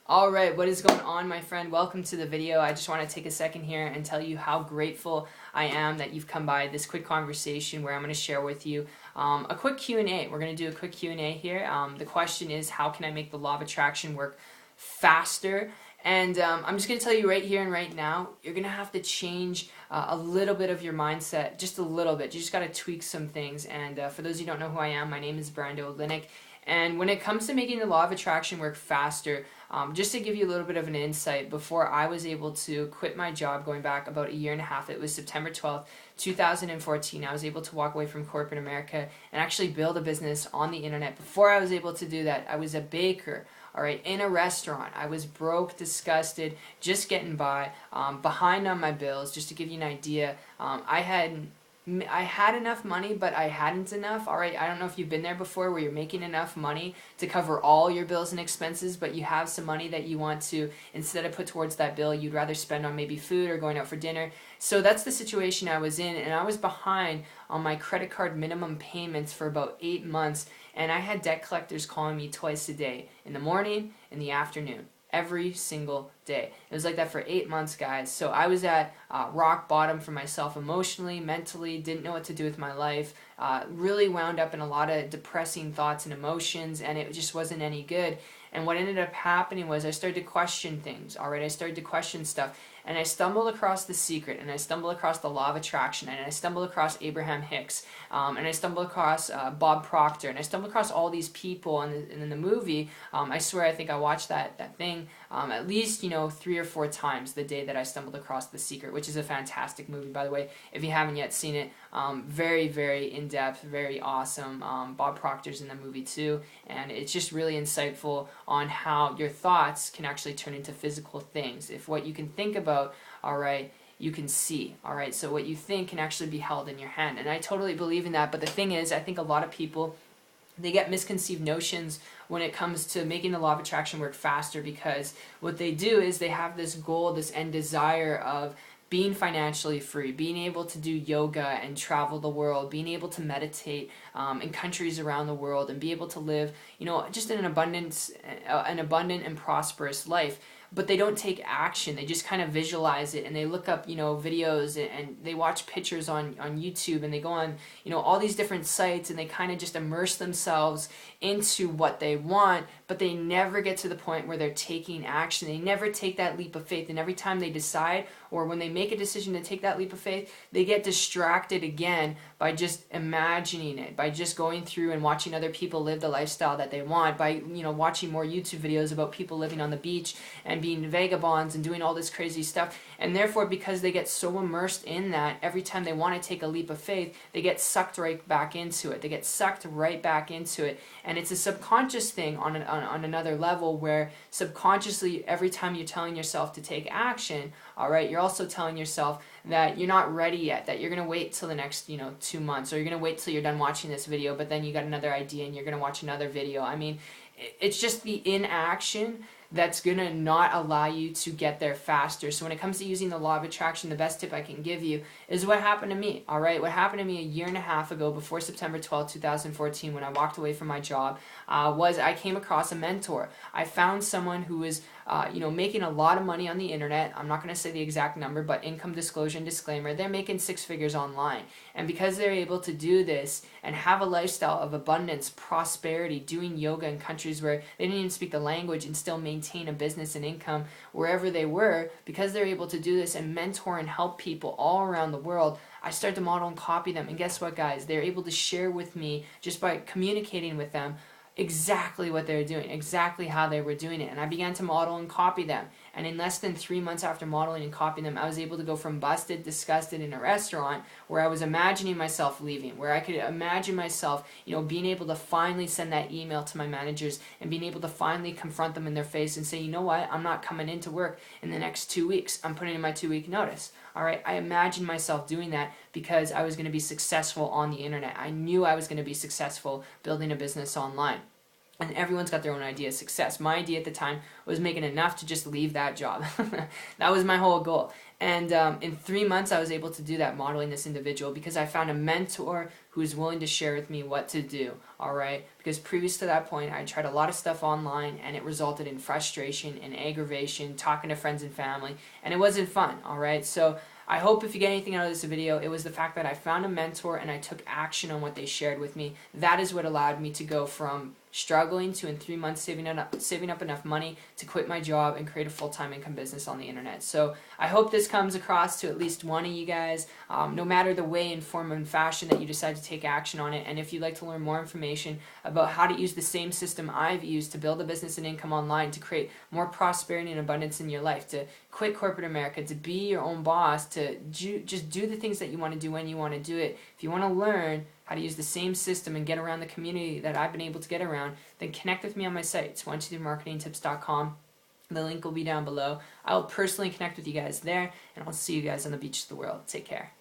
Alright, what is going on, my friend? Welcome to the video. I just want to take a second here and tell you how grateful I am that you've come by this quick conversation where I'm going to share with you a quick Q&A. We're going to do a quick Q&A here. The question is, how can I make the law of attraction work faster? And I'm just going to tell you right here and right now, you're going to have to change a little bit of your mindset, just a little bit. You just got to tweak some things. And for those of you who don't know who I am, my name is Brando Olinik. And when it comes to making the law of attraction work faster, just to give you a little bit of an insight, before I was able to quit my job going back about a year and a half, it was September 12th, 2014, I was able to walk away from corporate America and actually build a business on the internet. Before I was able to do that, I was a baker. All right, in a restaurant. I was broke, disgusted, just getting by, behind on my bills. Just to give you an idea, I had enough money, but I hadn't enough. All right, I don't know if you've been there before, where you're making enough money to cover all your bills and expenses, but you have some money that you want to, instead of put towards that bill, you'd rather spend on maybe food or going out for dinner. So that's the situation I was in, and I was behind on my credit card minimum payments for about 8 months, and I had debt collectors calling me twice a day, in the morning, in the afternoon. Every single day. It was like that for 8 months, guys. So I was at rock bottom for myself emotionally, mentally, didn't know what to do with my life, really wound up in a lot of depressing thoughts and emotions, and it just wasn't any good. And what ended up happening was I started to question things, alright? I started to question stuff, and I stumbled across The Secret, and I stumbled across the Law of Attraction, and I stumbled across Abraham Hicks, and I stumbled across Bob Proctor, and I stumbled across all these people in the movie. I swear I think I watched that thing at least 3 or 4 times the day that I stumbled across The Secret, which is a fantastic movie, by the way, if you haven't yet seen it. Very, very in-depth, very awesome. Bob Proctor's in the movie too, and it's just really insightful on how your thoughts can actually turn into physical things. If what you can think about, alright, you can see, alright? So what you think can actually be held in your hand, and I totally believe in that. But the thing is, I think a lot of people, they get misconceived notions when it comes to making the law of attraction work faster, because what they do is they have this goal, this end desire of being financially free, being able to do yoga and travel the world, being able to meditate in countries around the world, and be able to live, just in an abundant and prosperous life. But they don't take action. They just kind of visualize it, and they look up, videos, and they watch pictures on YouTube, and they go on, all these different sites, and they kind of just immerse themselves into what they want, but they never get to the point where they're taking action. They never take that leap of faith, and every time they decide, or when they make a decision to take that leap of faith, they get distracted again by just imagining it, by just going through and watching other people live the lifestyle that they want, by watching more YouTube videos about people living on the beach and being vagabonds and doing all this crazy stuff. And therefore, because they get so immersed in that, every time they want to take a leap of faith, they get sucked right back into it. They get sucked right back into it. And it's a subconscious thing on another level, where subconsciously, every time you're telling yourself to take action, alright, you're also telling yourself that you're not ready yet, that you're going to wait till the next 2 months, or you're going to wait till you're done watching this video, but then you got another idea and you're going to watch another video. I mean, it's just the inaction that's going to not allow you to get there faster. So when it comes to using the law of attraction, the best tip I can give you is what happened to me, all right? What happened to me a year and a half ago, before September 12, 2014, when I walked away from my job, was I came across a mentor. I found someone who was making a lot of money on the internet. I'm not going to say the exact number, but income disclosure and disclaimer, they're making 6 figures online. And because they're able to do this and have a lifestyle of abundance, prosperity, doing yoga in countries where they didn't even speak the language, and still maintain a business and income wherever they were, because they're able to do this and mentor and help people all around the world, I started to model and copy them. And guess what, guys? They're able to share with me, just by communicating with them, exactly what they were doing, exactly how they were doing it. And I began to model and copy them. And in less than 3 months after modeling and copying them, I was able to go from busted, disgusted in a restaurant, where I was imagining myself leaving, where I could imagine myself, being able to finally send that email to my managers, and being able to finally confront them in their face and say, you know what, I'm not coming into work in the next 2 weeks. I'm putting in my 2-week notice. All right, I imagined myself doing that because I was going to be successful on the internet. I knew I was going to be successful building a business online. And everyone's got their own idea of success. My idea at the time was making enough to just leave that job. That was my whole goal. And in 3 months, I was able to do that, modeling this individual, because I found a mentor who's willing to share with me what to do, all right? Because previous to that point, I tried a lot of stuff online, and it resulted in frustration and aggravation, talking to friends and family, and it wasn't fun, all right? So I hope if you get anything out of this video, it was the fact that I found a mentor and I took action on what they shared with me. That is what allowed me to go from struggling to, in 3 months, saving up enough money to quit my job and create a full-time income business on the internet. So I hope this comes across to at least one of you guys, no matter the way and form and fashion that you decide to take action on it. And if you'd like to learn more information about how to use the same system I've used to build a business and income online, to create more prosperity and abundance in your life, to quit corporate America, to be your own boss, to just do the things that you want to do when you want to do it. If you want to learn how to use the same system and get around the community that I've been able to get around, then connect with me on my site. It's 123marketingtips.com. The link will be down below. I'll personally connect with you guys there, and I'll see you guys on the beach of the world. Take care.